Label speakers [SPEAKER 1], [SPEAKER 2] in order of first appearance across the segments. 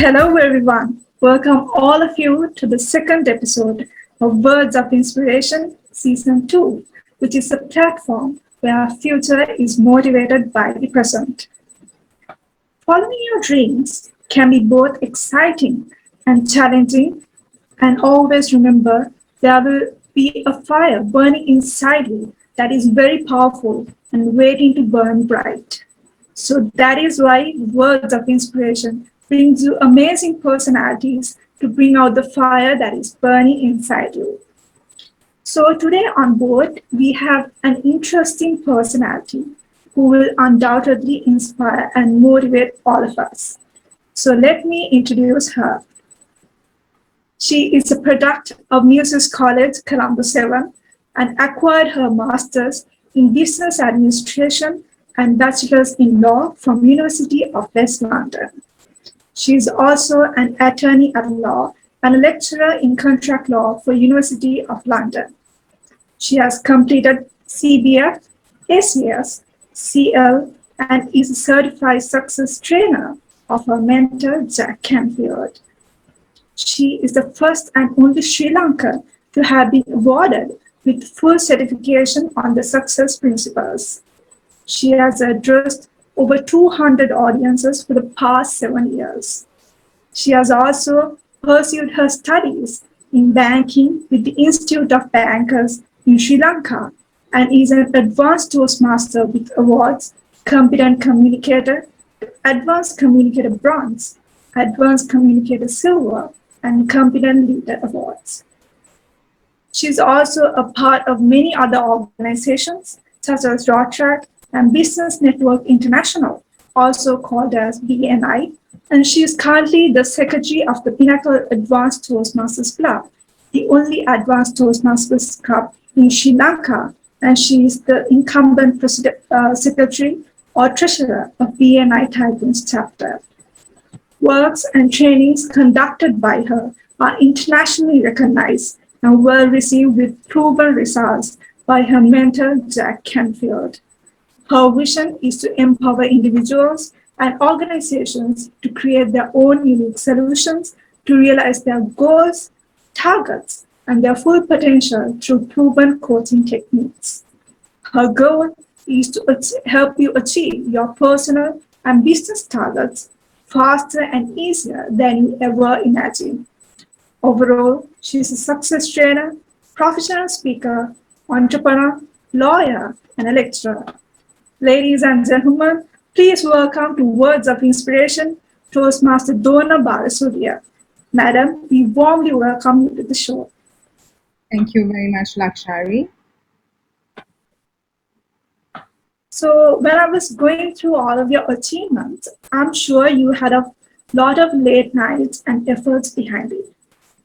[SPEAKER 1] Hello, everyone. Welcome all of you to the second episode of Words of Inspiration Season 2, which is a platform where our future is motivated by the present. Following your dreams can be both exciting and challenging, and always remember there will be a fire burning inside you that is very powerful and waiting to burn bright. So that is why Words of Inspiration brings you amazing personalities to bring out the fire that is burning inside you. So today on board, we have an interesting personality who will undoubtedly inspire and motivate all of us. So let me introduce her. She is a product of Muses College, Colombo 7, and acquired her master's in business administration and bachelor's in law from University of West London. She is also an attorney at law and a lecturer in contract law for University of London. She has completed CBF, ACS, CL, and is a certified success trainer of her mentor, Jack Canfield. She is the first and only Sri Lankan to have been awarded with full certification on the success principles. She has addressed over 200 audiences for the past 7 years. She has also pursued her studies in banking with the Institute of Bankers in Sri Lanka and is an advanced Toastmaster with awards, Competent Communicator, Advanced Communicator Bronze, Advanced Communicator Silver, and Competent Leader Awards. She is also a part of many other organizations such as Rotaract and Business Network International, also called as BNI, and she is currently the secretary of the Pinnacle Advanced Toastmasters Club, the only advanced Toastmasters club in Sri Lanka, and she is the incumbent secretary or treasurer of BNI Thailand's chapter. Works and trainings conducted by her are internationally recognized and well received with proven results by her mentor, Jack Canfield. Her vision is to empower individuals and organizations to create their own unique solutions to realize their goals, targets, and their full potential through proven coaching techniques. Her goal is to help you achieve your personal and business targets faster and easier than you ever imagined. Overall, she is a success trainer, professional speaker, entrepreneur, lawyer, and a lecturer. Ladies and gentlemen, please welcome to Words of Inspiration, Toastmaster Dona Balasuriya. Madam, we warmly welcome you to the show.
[SPEAKER 2] Thank you very much, Lakshari.
[SPEAKER 1] So when I was going through all of your achievements, I'm sure you had a lot of late nights and efforts behind it.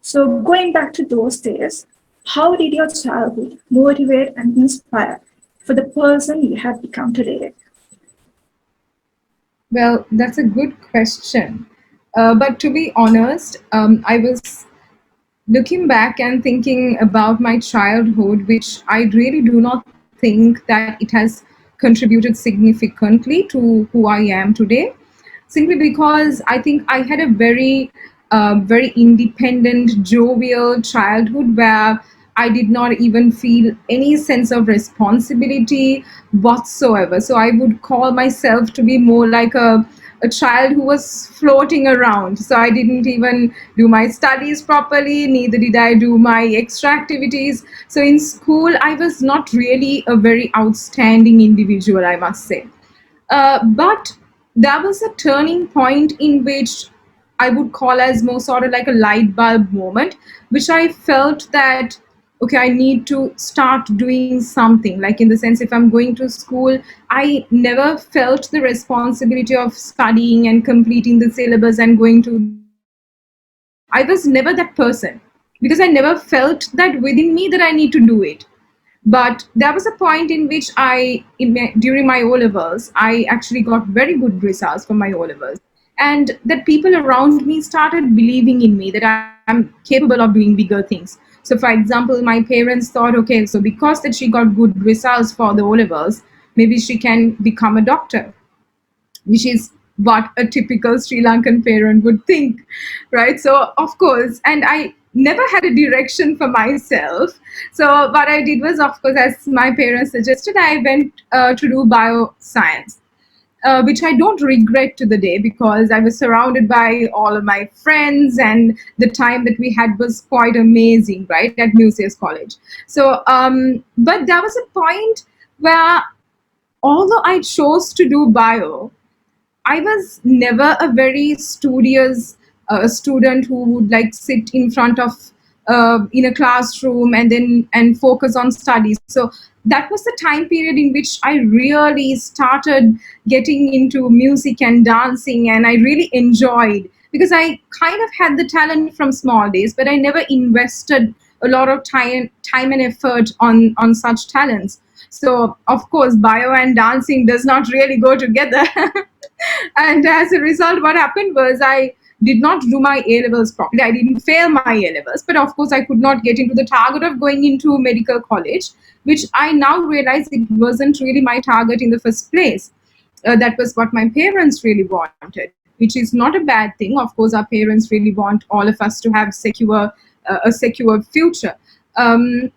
[SPEAKER 1] So going back to those days, how did your childhood motivate and inspire for the person you have become today?
[SPEAKER 2] Well, that's a good question. But to be honest, I was looking back and thinking about my childhood, which I really do not think that it has contributed significantly to who I am today, simply because I think I had a very independent, jovial childhood where I did not even feel any sense of responsibility whatsoever. So I would call myself to be more like a child who was floating around. So I didn't even do my studies properly, neither did I do my extra activities. So in school, I was not really a very outstanding individual, I must say. But there was a turning point in which I would call as more sort of like a light bulb moment, which I felt that, okay, I need to start doing something. Like, in the sense, if I'm going to school, I never felt the responsibility of studying and completing the syllabus and going to. I was never that person because I never felt that within me that I need to do it. But there was a point in which during my O levels, I actually got very good results for my O levels. And that people around me started believing in me that I'm capable of doing bigger things. So, for example, my parents thought, okay, so because that she got good results for the O levels, maybe she can become a doctor, which is what a typical Sri Lankan parent would think, right? So, of course, and I never had a direction for myself. So, what I did was, of course, as my parents suggested, I went to do bioscience, which I don't regret to the day because I was surrounded by all of my friends, and the time that we had was quite amazing, right, at Musaeus College. So, but there was a point where, although I chose to do bio, I was never a very studious student who would like sit in front of in a classroom and then and focus on studies. So that was the time period in which I really started getting into music and dancing, and I really enjoyed because I kind of had the talent from small days, but I never invested a lot of time and effort on such talents. So of course, bio and dancing does not really go together. And as a result, what happened was I did not do my A levels properly. I didn't fail my A levels, but of course, I could not get into the target of going into medical college, which I now realize it wasn't really my target in the first place. That was what my parents really wanted, which is not a bad thing. Of course, our parents really want all of us to have a secure future. Um,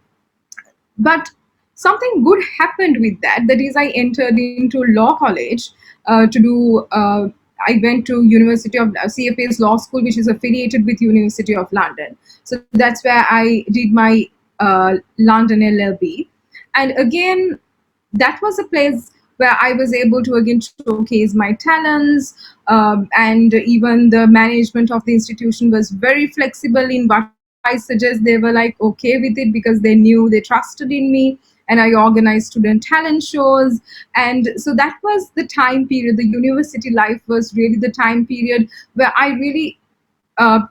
[SPEAKER 2] but something good happened with that. That is, I entered into law college to do. I went to University of CFA's law school, which is affiliated with University of London. So that's where I did my London LLB, and again, that was a place where I was able to again showcase my talents. And even the management of the institution was very flexible in what I suggest. They were like okay with it because they knew, they trusted in me, and I organized student talent shows. And so that was the time period. The university life was really the time period where I really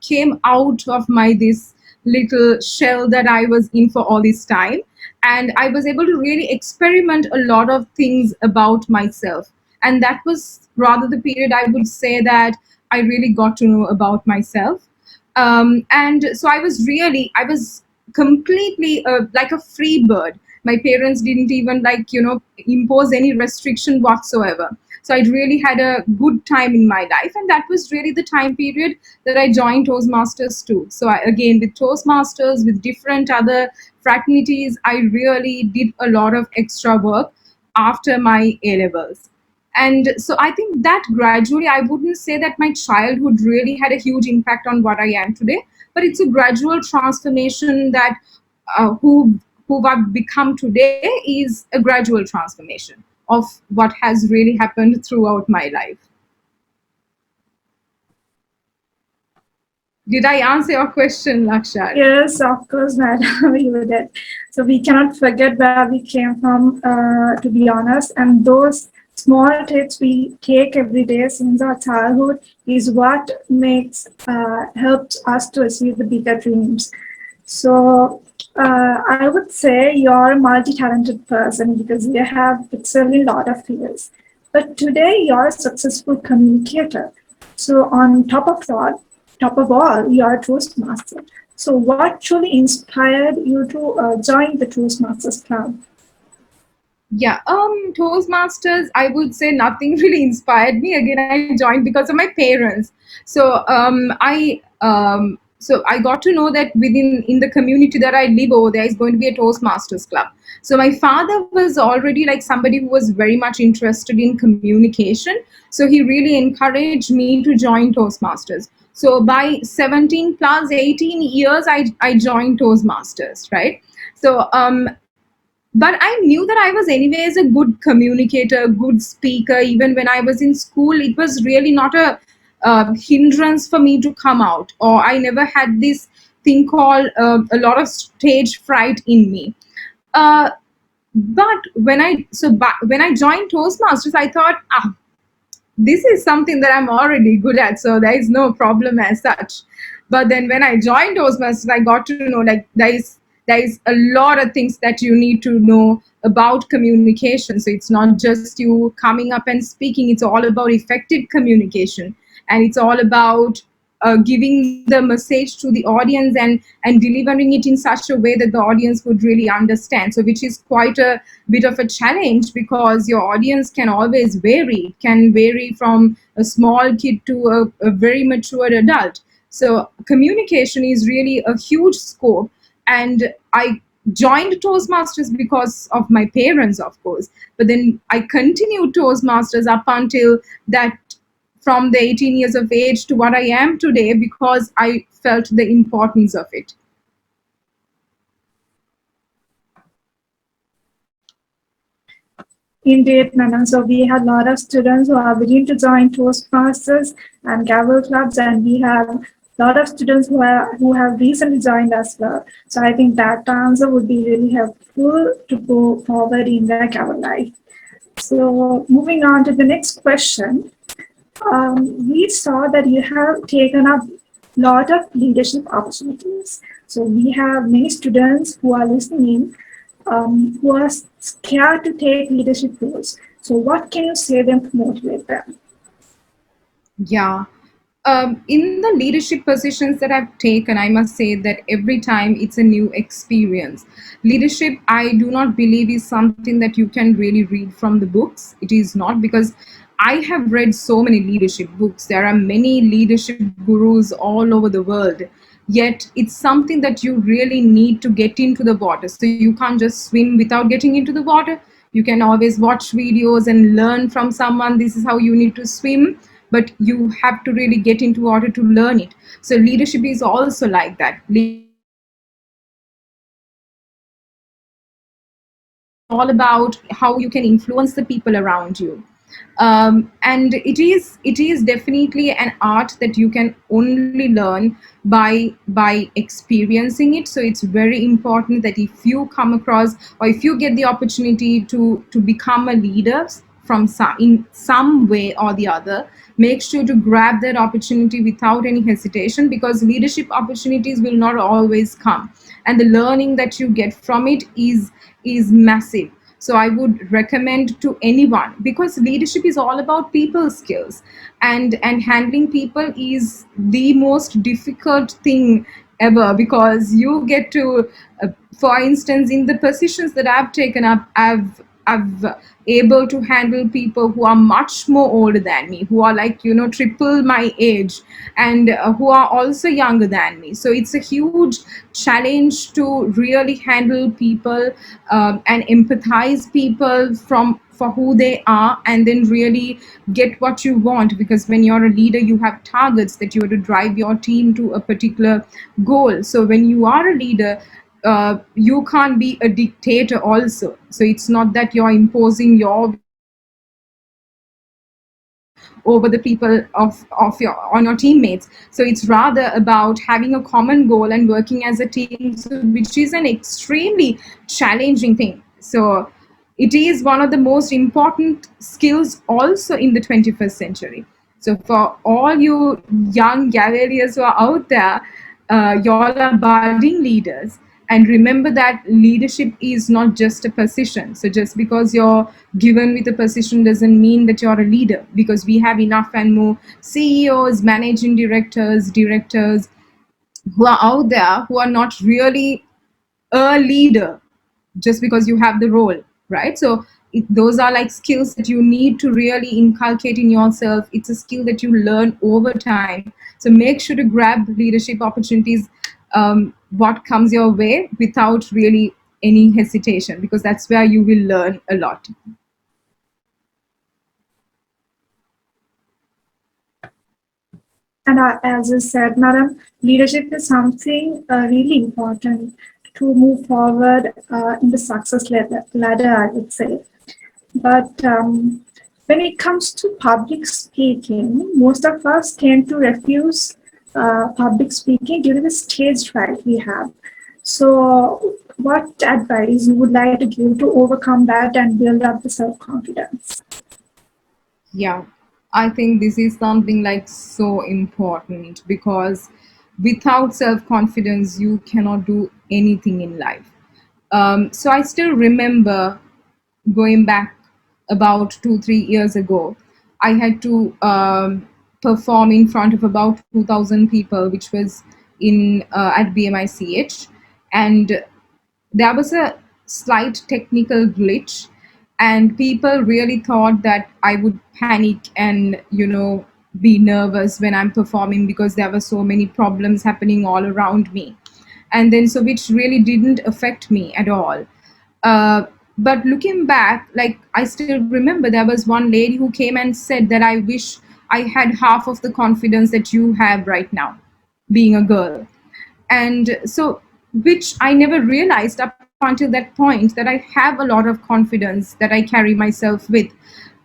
[SPEAKER 2] came out of my this little shell that I was in for all this time, and I was able to really experiment a lot of things about myself. And that was rather the period I would say that I really got to know about myself. And so I was completely like a free bird. My parents didn't even like impose any restriction whatsoever. So I really had a good time in my life, and that was really the time period that I joined Toastmasters too. So again, with Toastmasters, with different other fraternities, I really did a lot of extra work after my A levels. And so I think that gradually, I wouldn't say that my childhood really had a huge impact on what I am today, but it's a gradual transformation that who I've become today is a gradual transformation of what has really happened throughout my life. Did I answer your question, Lakshar?
[SPEAKER 1] Yes, of course, madam, you did. So we cannot forget where we came from, to be honest. And those small tips we take every day since our childhood is what helps us to achieve the bigger dreams. So I would say you're a multi-talented person because you have excelled in a lot of fields. But today you're a successful communicator. So on top of all, you're a Toastmaster. So what truly inspired you to join the Toastmasters Club?
[SPEAKER 2] Yeah, Toastmasters, I would say nothing really inspired me. Again, I joined because of my parents. So I got to know that within in the community that I live over there is going to be a Toastmasters club. So my father was already like somebody who was very much interested in communication. So he really encouraged me to join Toastmasters. So by 17 plus 18 years, I joined Toastmasters, right? So but I knew that I was anyways a good communicator, good speaker. Even when I was in school, it was really not a hindrance for me to come out, or I never had this thing called a lot of stage fright in me. uh, but when I joined Toastmasters, I thought, this is something that I'm already good at, so there is no problem as such. But then when I joined Toastmasters, I got to know like there is a lot of things that you need to know about communication. So it's not just you coming up and speaking; it's all about effective communication, and it's all about giving the message to the audience and delivering it in such a way that the audience would really understand. So which is quite a bit of a challenge, because your audience can always vary. It can vary from a small kid to a very mature adult. So communication is really a huge scope. And I joined Toastmasters because of my parents, of course, but then I continued Toastmasters up until that, from the 18 years of age to what I am today, because I felt the importance of it.
[SPEAKER 1] Indeed, Nana. So we had a lot of students who are willing to join Toastmasters and Gavel clubs, and we have a lot of students who have recently joined as well. So I think that answer would be really helpful to go forward in their Gavel life. So moving on to the next question, we saw that you have taken up a lot of leadership opportunities. So we have many students who are listening who are scared to take leadership roles. So what can you say them to motivate them?
[SPEAKER 2] Yeah. In the leadership positions that I've taken, I must say that every time it's a new experience. Leadership, I do not believe, is something that you can really read from the books. It is not, because I have read so many leadership books. There are many leadership gurus all over the world. Yet it's something that you really need to get into the water. So you can't just swim without getting into the water. You can always watch videos and learn from someone, this is how you need to swim, but you have to really get into order to learn it. So leadership is also like that. Leadership is all about how you can influence the people around you. And it is definitely an art that you can only learn by experiencing it. So it's very important that if you come across, or if you get the opportunity to become a leader from in some way or the other, make sure to grab that opportunity without any hesitation, because leadership opportunities will not always come, and the learning that you get from it is massive. So I would recommend to anyone, because leadership is all about people skills, and handling people is the most difficult thing ever, because you get to for instance, in the positions that I've taken up, I've able to handle people who are much more older than me, who are like, triple my age, and who are also younger than me. So it's a huge challenge to really handle people, and empathize people from for who they are, and then really get what you want. Because when you're a leader, you have targets that you have to drive your team to a particular goal. So when you are a leader, you can't be a dictator also. So it's not that you're imposing your views over the people of your on your teammates. So it's rather about having a common goal and working as a team, so which is an extremely challenging thing. So it is one of the most important skills also in the 21st century. So for all you young Galileans who are out there, y'all are budding leaders. And remember that leadership is not just a position. So just because you're given with a position doesn't mean that you're a leader, because we have enough and more CEOs, managing directors who are out there who are not really a leader just because you have the role, right? So those are like skills that you need to really inculcate in yourself. It's a skill that you learn over time. So make sure to grab leadership opportunities, what comes your way, without really any hesitation, because that's where you will learn a lot.
[SPEAKER 1] And as you said, madam, leadership is something really important to move forward in the success ladder, I would say. But when it comes to public speaking, most of us tend to refuse public speaking due to the stage fright we have. So, what advice you would like to give to overcome that and build up the self confidence?
[SPEAKER 2] Yeah, I think this is something like so important, because without self confidence, you cannot do anything in life. So I still remember going back about 2, 3 years ago, I had to perform in front of about 2,000 people, which was in at BMICH, and there was a slight technical glitch, and people really thought that I would panic and be nervous when I'm performing, because there were so many problems happening all around me. And then, so which really didn't affect me at all. uh, but looking back, like, I still remember there was one lady who came and said that I wish I had half of the confidence that you have right now, being a girl. And so, which I never realized up until that point, that I have a lot of confidence that I carry myself with.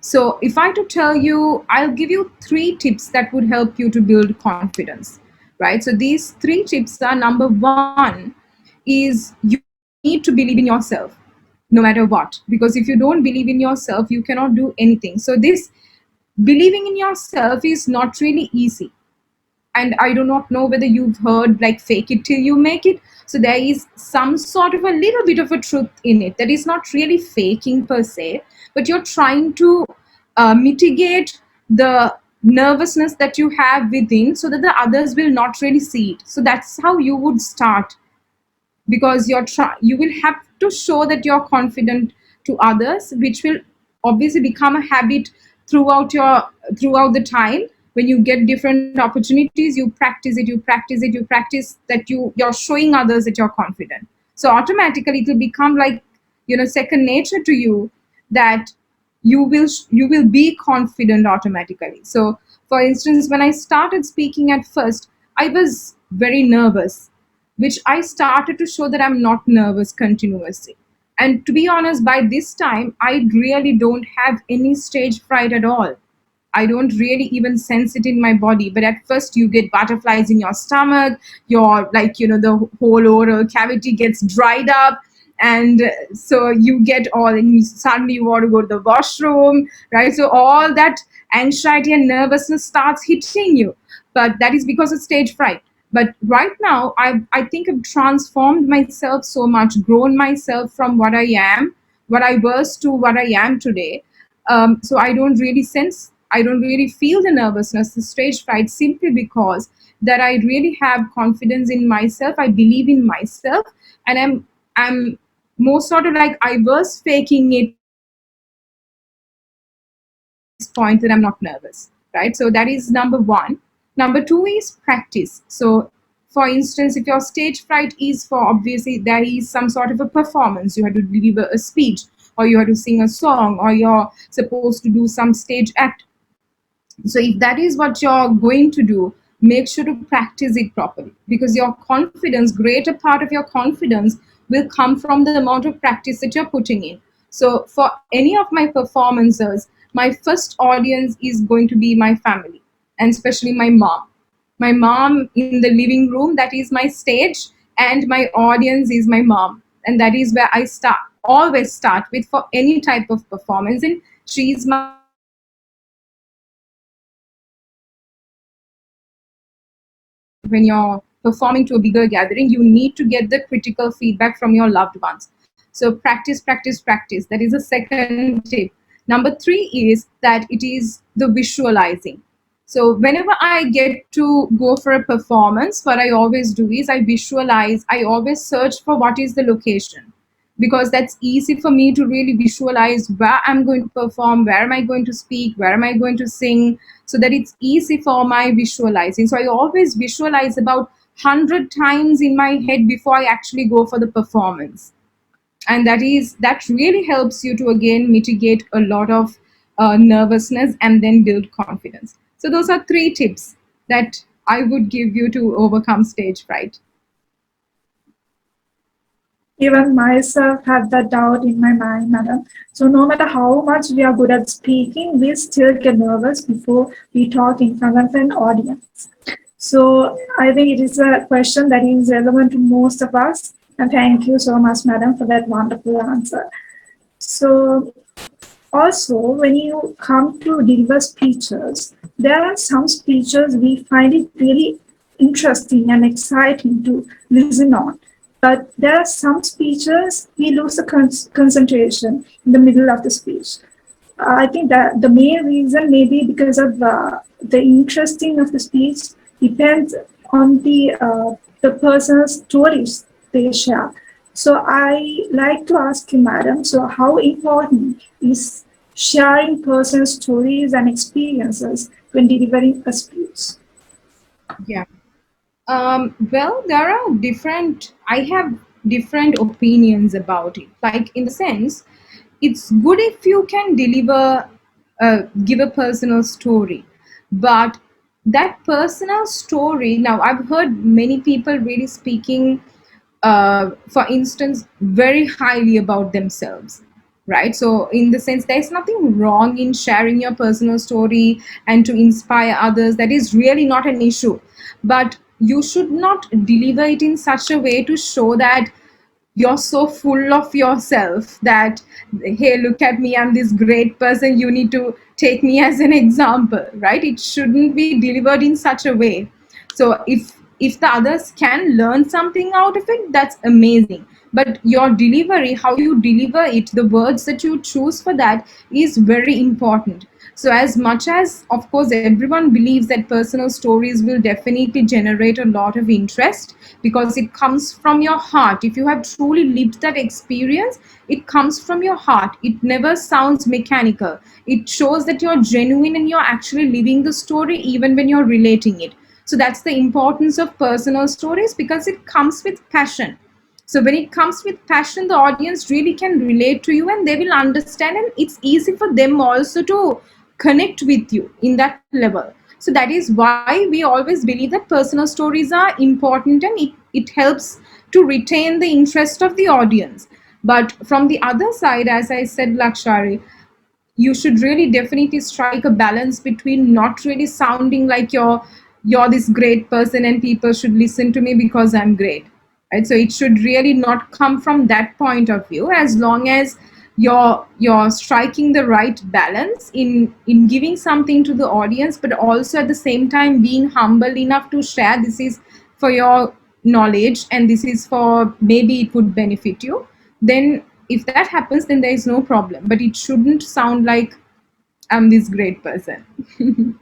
[SPEAKER 2] So if I to tell you, I'll give you three tips that would help you to build confidence, right? So these three tips are: number one is you need to believe in yourself no matter what, because if you don't believe in yourself, you cannot do anything. So this believing in yourself is not really easy. And I do not know whether you've heard like fake it till you make it. So there is some sort of a little bit of a truth in it, that is not really faking per se, but you're trying to mitigate the nervousness that you have within, so that the others will not really see it. So that's how you would start, because you will have to show that you're confident to others, which will obviously become a habit throughout the time. When you get different opportunities, you practice that you're showing others that you're confident. So automatically it will become like, second nature to you, that you will be confident automatically. So for instance, when I started speaking at first, I was very nervous, which I started to show that I'm not nervous continuously. And to be honest, by this time, I really don't have any stage fright at all. I don't really even sense it in my body. But at first, you get butterflies in your stomach, your, like, the whole oral cavity gets dried up. And so you get all, and you suddenly you want to go to the washroom, right? So all that anxiety and nervousness starts hitting you. But that is because of stage fright. But right now, I think I've transformed myself so much, grown myself from what I was to what I am today. So I don't really feel the nervousness, the stage fright, simply because that I really have confidence in myself. I believe in myself, and I'm more sort of like, I was faking it till this point that I'm not nervous, right? So that is number one. Number two is practice. So for instance, if your stage fright is for, obviously there is some sort of a performance, you had to deliver a speech, or you had to sing a song, or you're supposed to do some stage act. So if that is what you're going to do, make sure to practice it properly, because your confidence, greater part of your confidence, will come from the amount of practice that you're putting in. So for any of my performances, my first audience is going to be my family, and especially my mom. My mom in the living room, that is my stage, and my audience is my mom. And that is where I always start with for any type of performance. And she's my when you're performing to a bigger gathering, you need to get the critical feedback from your loved ones. So practice, practice, practice. That is the second tip. Number three is that it is the visualizing. So whenever I get to go for a performance, what I always do is I visualize, I always search for what is the location, because that's easy for me to really visualize where I'm going to perform, where am I going to speak, where am I going to sing, so that it's easy for my visualizing. So I always visualize about 100 times in my head before I actually go for the performance. And that really helps you to again mitigate a lot of nervousness and then build confidence. So those are three tips that I would give you to overcome stage fright.
[SPEAKER 1] Even myself had that doubt in my mind, madam. So no matter how much we are good at speaking, we still get nervous before we talk in front of an audience. So I think it is a question that is relevant to most of us. And thank you so much, madam, for that wonderful answer. So also, when you come to deliver speeches, there are some speeches we find it really interesting and exciting to listen on. But there are some speeches we lose the concentration in the middle of the speech. I think that the main reason may be because of the interesting of the speech depends on the person's stories they share. So I like to ask you, madam, so how important is sharing personal stories and experiences when delivering a speech?
[SPEAKER 2] Yeah. Well, there are different, I have different opinions about it. Like, in the sense, it's good if you can deliver, give a personal story. But that personal story, now I've heard many people really speaking, for instance, very highly about themselves, right? So in the sense, there's nothing wrong in sharing your personal story and to inspire others. That is really not an issue, but you should not deliver it in such a way to show that you're so full of yourself that, hey, look at me, I'm this great person, you need to take me as an example, right? It shouldn't be delivered in such a way. So if the others can learn something out of it, that's amazing. But your delivery, how you deliver it, the words that you choose for that is very important. So as much as, of course, everyone believes that personal stories will definitely generate a lot of interest because it comes from your heart. If you have truly lived that experience, it comes from your heart. It never sounds mechanical. It shows that you're genuine and you're actually living the story even when you're relating it. So that's the importance of personal stories, because it comes with passion. So when it comes with passion, the audience really can relate to you and they will understand, and it's easy for them also to connect with you in that level. So that is why we always believe that personal stories are important, and it helps to retain the interest of the audience. But from the other side, as I said, Lakshari, you should really definitely strike a balance between not really sounding like you're this great person and people should listen to me because I'm great, right? So it should really not come from that point of view, as long as you're striking the right balance in giving something to the audience, but also at the same time being humble enough to share this is for your knowledge and this is for maybe it would benefit you. Then if that happens, then there is no problem, but it shouldn't sound like I'm this great person.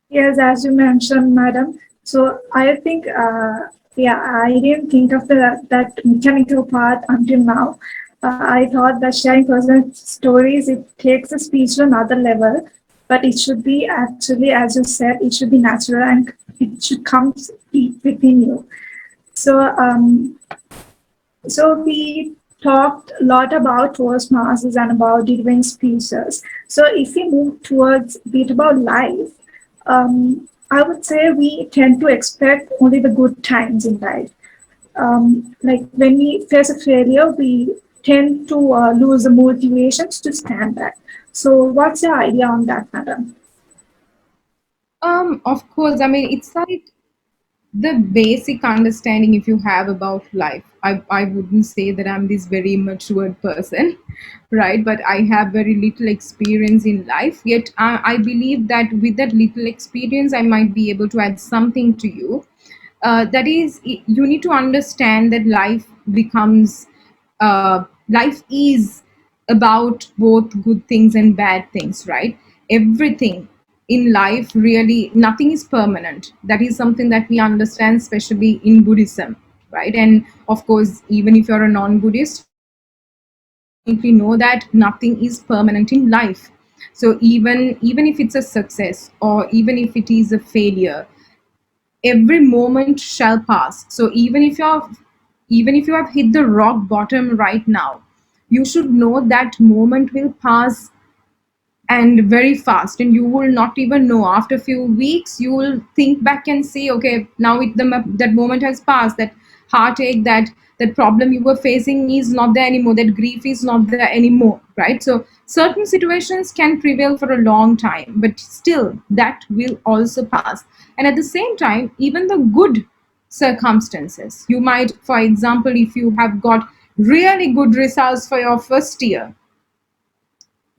[SPEAKER 1] Yes, as you mentioned, madam. So I think, yeah, I didn't think of that mechanical part until now. I thought that sharing personal stories, it takes a speech to another level, but it should be actually, as you said, it should be natural and it should come deep within you. So, so we talked a lot about Toastmasters and about delivering speeches. So if we move towards a bit about life, I would say we tend to expect only the good times in life. Like when we face a failure, we tend to lose the motivations to stand back. So what's your idea on that, madam?
[SPEAKER 2] Of course, I mean, it's like the basic understanding if you have about life. I wouldn't say that I'm this very matured person, right? But I have very little experience in life. Yet I believe that with that little experience, I might be able to add something to you. That is, you need to understand that life is about both good things and bad things, right? Everything in life, really nothing is permanent. That is something that we understand, especially in Buddhism, right? And of course, even if you're a non-Buddhist, you definitely know that nothing is permanent in life. So even if it's a success or even if it is a failure, every moment shall pass. So even if you have hit the rock bottom right now, you should know that moment will pass, and very fast, and you will not even know. After a few weeks you will think back and say, okay, now that moment has passed. That heartache, that problem you were facing is not there anymore, that grief is not there anymore, right? So certain situations can prevail for a long time, but still that will also pass. And at the same time, even the good circumstances, you might, for example, if you have got really good results for your first year,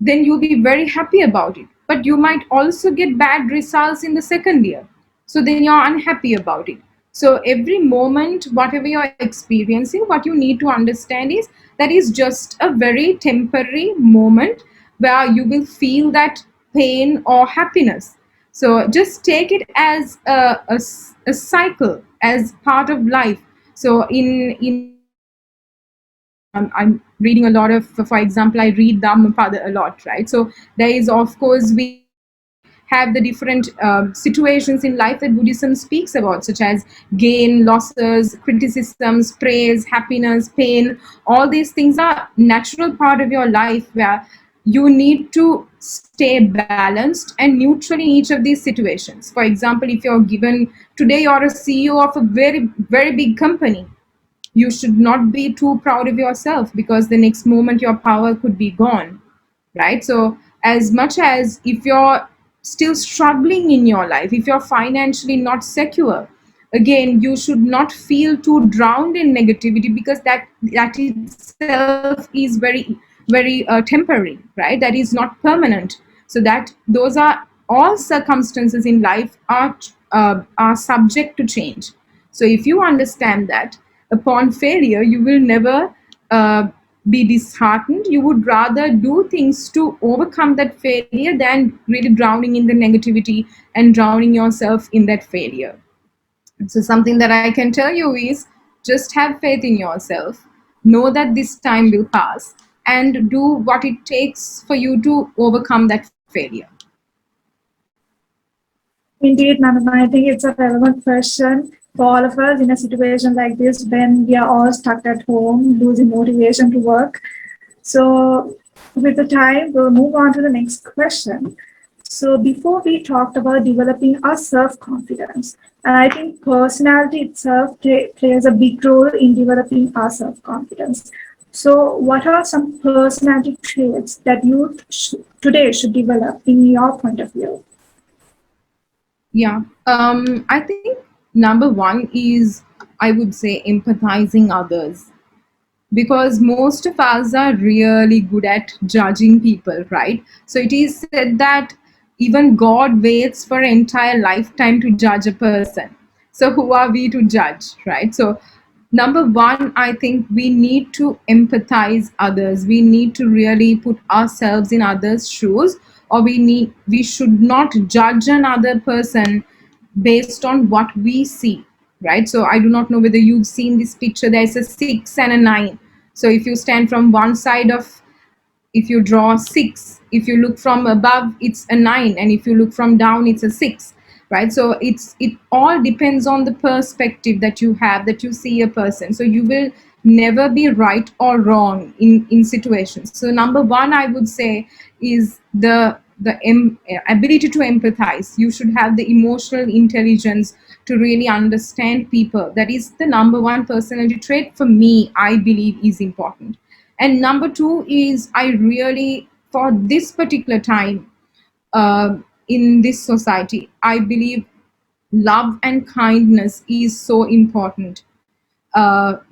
[SPEAKER 2] then you'll be very happy about it. But you might also get bad results in the second year. So then you're unhappy about it. So every moment, whatever you're experiencing, what you need to understand is that is just a very temporary moment where you will feel that pain or happiness. So just take it as a cycle, as part of life. So I'm reading a lot of, for example, I read Dhammapada a lot, right? So there is, of course, we have the different situations in life that Buddhism speaks about, such as gain, losses, criticisms, praise, happiness, pain. All these things are natural part of your life where you need to stay balanced and neutral in each of these situations. For example, if you're given today, you're a CEO of a very, very big company, you should not be too proud of yourself because the next moment your power could be gone, right? So as much as if you're still struggling in your life, if you're financially not secure, again, you should not feel too drowned in negativity, because that itself is very temporary, right? That is not permanent. So that those are all circumstances in life are subject to change. So if you understand that, upon failure, you will never be disheartened. You would rather do things to overcome that failure than really drowning in the negativity and drowning yourself in that failure. So, something that I can tell you is just have faith in yourself, know that this time will pass, and do what it takes for you to overcome that failure.
[SPEAKER 1] Indeed, Nandana, I think it's a relevant question for all of us in a situation like this when we are all stuck at home, losing motivation to work. So, with the time, we'll move on to the next question. So, before we talked about developing our self confidence, and I think personality itself plays a big role in developing our self confidence. So, what are some personality traits that youth today should develop in your point of view?
[SPEAKER 2] Yeah. I think number one is, I would say, empathizing others, because most of us are really good at judging people, right? So it is said that even God waits for an entire lifetime to judge a person. So who are we to judge, right? So number one, I think we need to empathize others. We need to really put ourselves in others' shoes, or we should not judge another person based on what we see, right? So I do not know whether you've seen this picture. There's a 6 and a 9. So if you stand from one side of, if you draw 6, if you look from above it's a 9, and if you look from down it's a 6, right? So it all depends on the perspective that you have, that you see a person. So you will never be right or wrong in situations. So number one, I would say, is the ability to empathize. You should have the emotional intelligence to really understand people. That is the number one personality trait for me, I believe, is important. And number two is, I really, for this particular time, uh, in this society, I believe love and kindness is so important,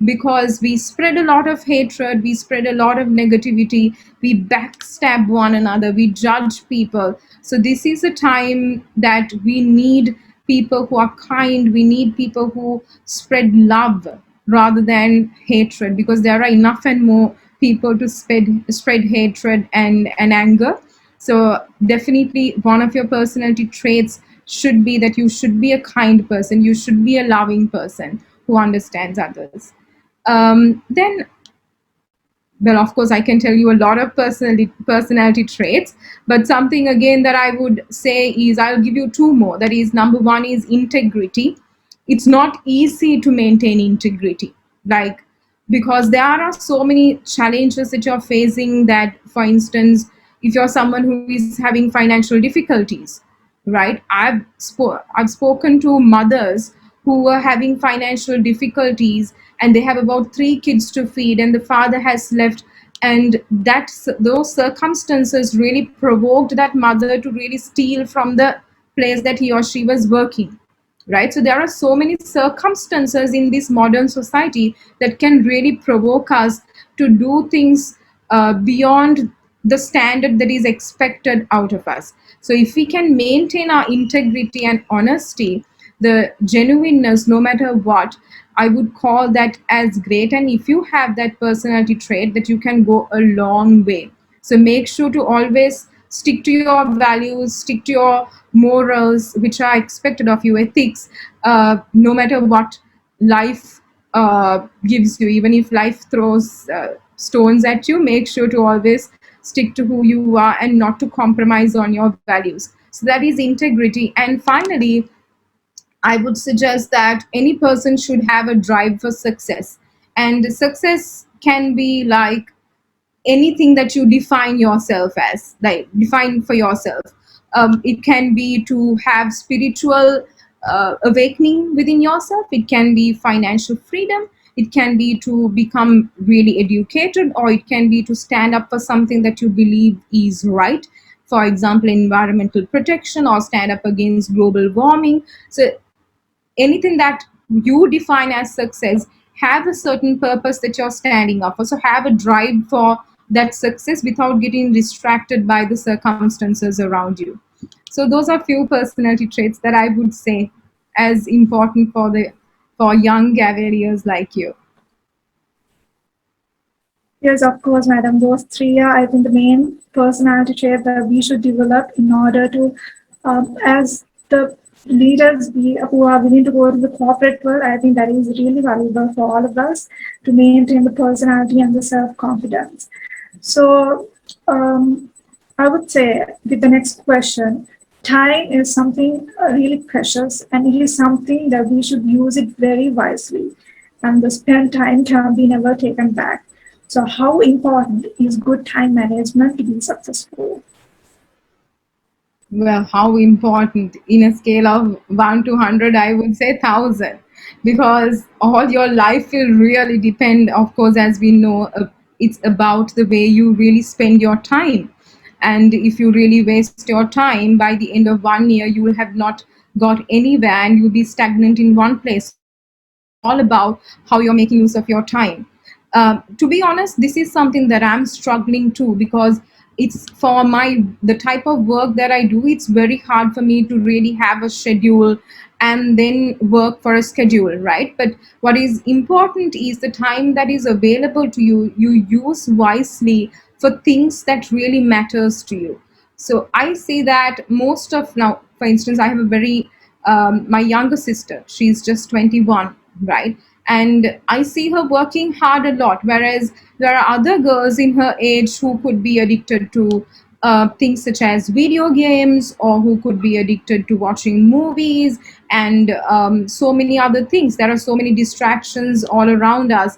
[SPEAKER 2] because we spread a lot of hatred, we spread a lot of negativity, we backstab one another, we judge people. So, this is a time that we need people who are kind, we need people who spread love rather than hatred, because there are enough and more people to spread hatred and anger. So, definitely, one of your personality traits should be that you should be a kind person, you should be a loving person who understands others. Then, well, of course, I can tell you a lot of personality traits, but something again that I would say is, I'll give you two more. That is, number one is integrity. It's not easy to maintain integrity, like, because there are so many challenges that you're facing. That, for instance, if you're someone who is having financial difficulties, right? I've spoken to mothers who were having financial difficulties, and they have about 3 kids to feed, and the father has left, and those circumstances really provoked that mother to really steal from the place that he or she was working, right? So there are so many circumstances in this modern society that can really provoke us to do things beyond the standard that is expected out of us. So if we can maintain our integrity and honesty, the genuineness, no matter what, I would call that as great. And if you have that personality trait, that you can go a long way. So make sure to always stick to your values, stick to your morals, which are expected of you, ethics, no matter what life gives you. Even if life throws stones at you, make sure to always stick to who you are and not to compromise on your values. So that is integrity. And finally, I would suggest that any person should have a drive for success. And success can be like anything that you define yourself as, like define for yourself. It can be to have spiritual awakening within yourself, it can be financial freedom, it can be to become really educated, or it can be to stand up for something that you believe is right, for example environmental protection, or stand up against global warming. So anything that you define as success, have a certain purpose that you're standing up for. So have a drive for that success without getting distracted by the circumstances around you. So those are few personality traits that I would say as important for young cavaliers like you.
[SPEAKER 1] Yes, of course, madam. Those three are, I think, the main personality trait that we should develop in order to, as the leaders who are willing to go to the corporate world, I think that is really valuable for all of us to maintain the personality and the self-confidence. So, I would say with the next question, time is something really precious, and it is something that we should use it very wisely. And the spent time can be never taken back. So, how important is good time management to be successful?
[SPEAKER 2] Well, how important in a scale of 1 to 100, I would say 1,000, because all your life will really depend, of course, as we know, it's about the way you really spend your time. And if you really waste your time, by the end of 1 year, you will have not got anywhere and you'll be stagnant in one place. So it's all about how you're making use of your time. To be honest, this is something that I'm struggling to, because it's for my the type of work that I do, it's very hard for me to really have a schedule and then work for a schedule, right? But what is important is the time that is available to you, you use wisely for things that really matters to you. So I see that most of now, for instance, I have a very my younger sister, she's just 21, right? And I see her working hard a lot, whereas there are other girls in her age who could be addicted to things such as video games, or who could be addicted to watching movies, and so many other things. There are so many distractions all around us.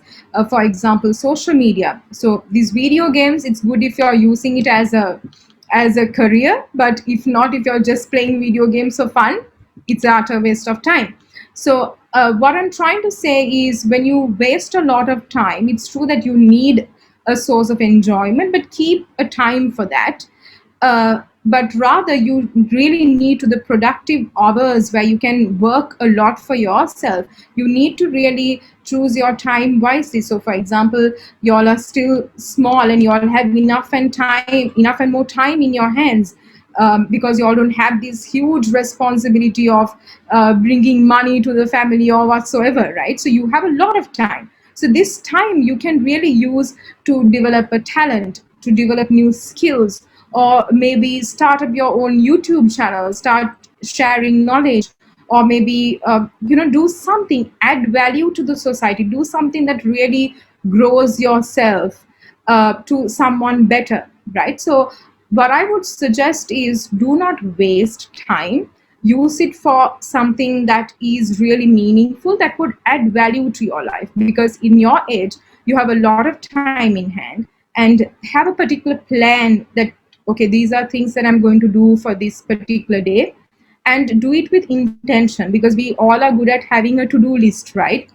[SPEAKER 2] For example, social media. So these video games, it's good if you're using it as a career, but if not, if you're just playing video games for fun, it's a utter waste of time. So what I'm trying to say is, when you waste a lot of time, it's true that you need a source of enjoyment, but keep a time for that. But rather, you really need to the productive hours where you can work a lot for yourself. You need to really choose your time wisely. So for example, y'all are still small and y'all have enough and more time in your hands, because you all don't have this huge responsibility of bringing money to the family or whatsoever, right? So you have a lot of time. So this time you can really use to develop a talent, to develop new skills, or maybe start up your own YouTube channel, start sharing knowledge, or maybe do something, add value to the society, do something that really grows yourself to someone better, right? So what I would suggest is, do not waste time. Use it for something that is really meaningful, that would add value to your life, because in your age you have a lot of time in hand, and have a particular plan that, okay, these are things that I'm going to do for this particular day, and do it with intention, because we all are good at having a to-do list, right?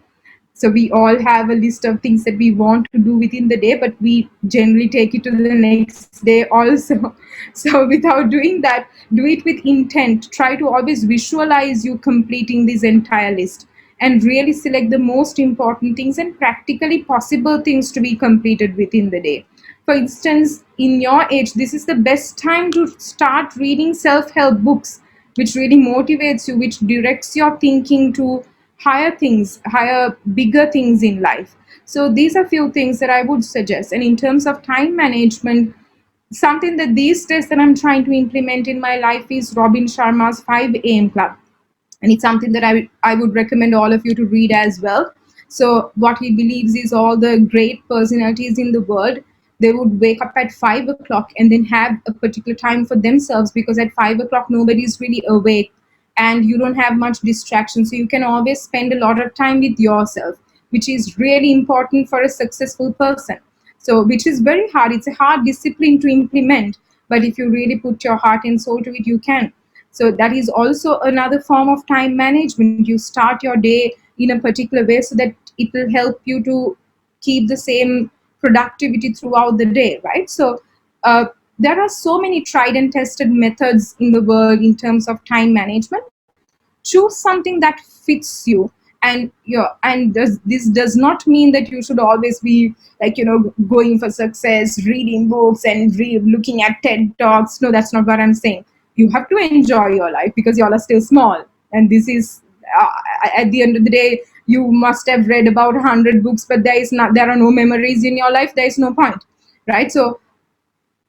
[SPEAKER 2] So we all have a list of things that we want to do within the day, but we generally take it to the next day also. So without doing that, do it with intent. Try to always visualize you completing this entire list, and really select the most important things and practically possible things to be completed within the day. For instance, in your age, this is the best time to start reading self-help books, which really motivates you, which directs your thinking to higher things, higher, bigger things in life. So these are few things that I would suggest. And in terms of time management, something that these days that I'm trying to implement in my life is Robin Sharma's 5 a.m. club, and it's something that I would recommend all of you to read as well. So what he believes is all the great personalities in the world, they would wake up at 5 o'clock and then have a particular time for themselves, because at 5 o'clock nobody is really awake and you don't have much distraction, so you can always spend a lot of time with yourself, which is really important for a successful person. So which is very hard, it's a hard discipline to implement, but if you really put your heart and soul to it, you can. So that is also another form of time management. You start your day in a particular way so that it will help you to keep the same productivity throughout the day, right? So there are so many tried and tested methods in the world in terms of time management. Choose something that fits you. And this does not mean that you should always be like, going for success, reading books and looking at TED talks. No, that's not what I'm saying. You have to enjoy your life because y'all are still small, and this is uh, at the end of the day, you must have read about 100 books, but there are no memories in your life, there is no point, right? So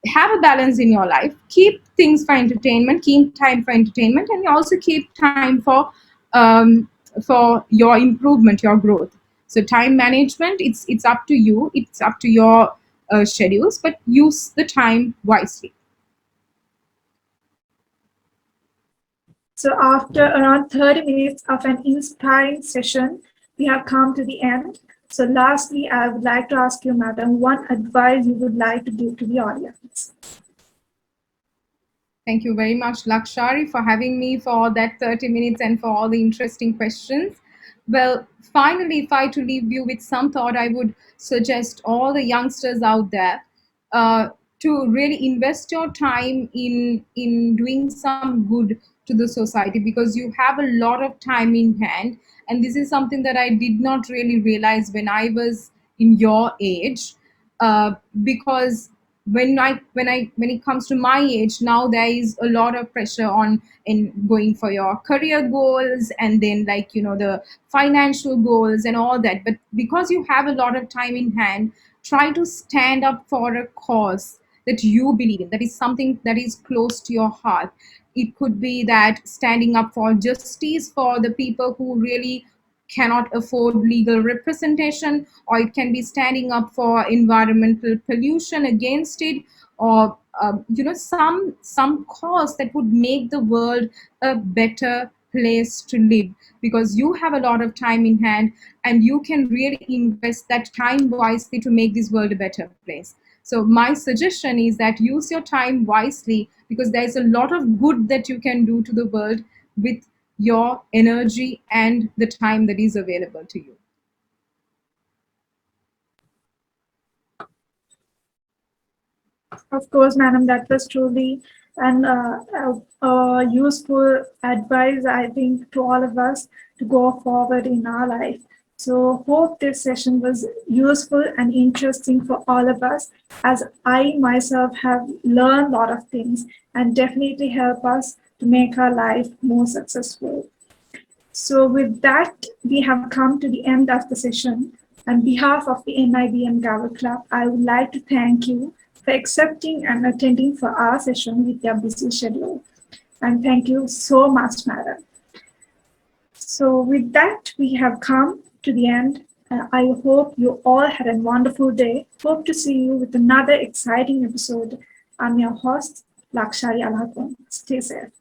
[SPEAKER 2] have a balance in your life, keep things for entertainment, keep time for entertainment, and you also keep time for your improvement, your growth. So time management, it's up to you, it's up to your schedules, but use the time wisely.
[SPEAKER 1] So after around 30 minutes of an inspiring session, we have come to the end. So lastly, I would like to ask you, madam, one advice you would like to give to the audience.
[SPEAKER 2] Thank you very much, Lakshari, for having me for all that 30 minutes and for all the interesting questions. Well, finally, if I to leave you with some thought, I would suggest all the youngsters out there uh, to really invest your time in doing some good to the society, because you have a lot of time in hand. And this is something that I did not really realize when I was in your age, because when it comes to my age now, there is a lot of pressure on in going for your career goals, and then, like, the financial goals and all that. But because you have a lot of time in hand, try to stand up for a cause that you believe in, that is something that is close to your heart. It could be that standing up for justice for the people who really cannot afford legal representation, or it can be standing up for environmental pollution against it, or some cause that would make the world a better place to live, because you have a lot of time in hand and you can really invest that time wisely to make this world a better place. So my suggestion is that use your time wisely, because there's a lot of good that you can do to the world with your energy and the time that is available to you.
[SPEAKER 1] Of course, madam, that was truly an useful advice, I think, to all of us to go forward in our life. So, hope this session was useful and interesting for all of us, as I myself have learned a lot of things and definitely help us to make our life more successful. So, with that, we have come to the end of the session. On behalf of the NIBM Gavel Club, I would like to thank you for accepting and attending for our session with your busy schedule. And thank you so much, madam. So, with that, we have come to the end. I hope you all had a wonderful day. Hope to see you with another exciting episode. I'm your host, Lakshari Alhakon. Stay safe.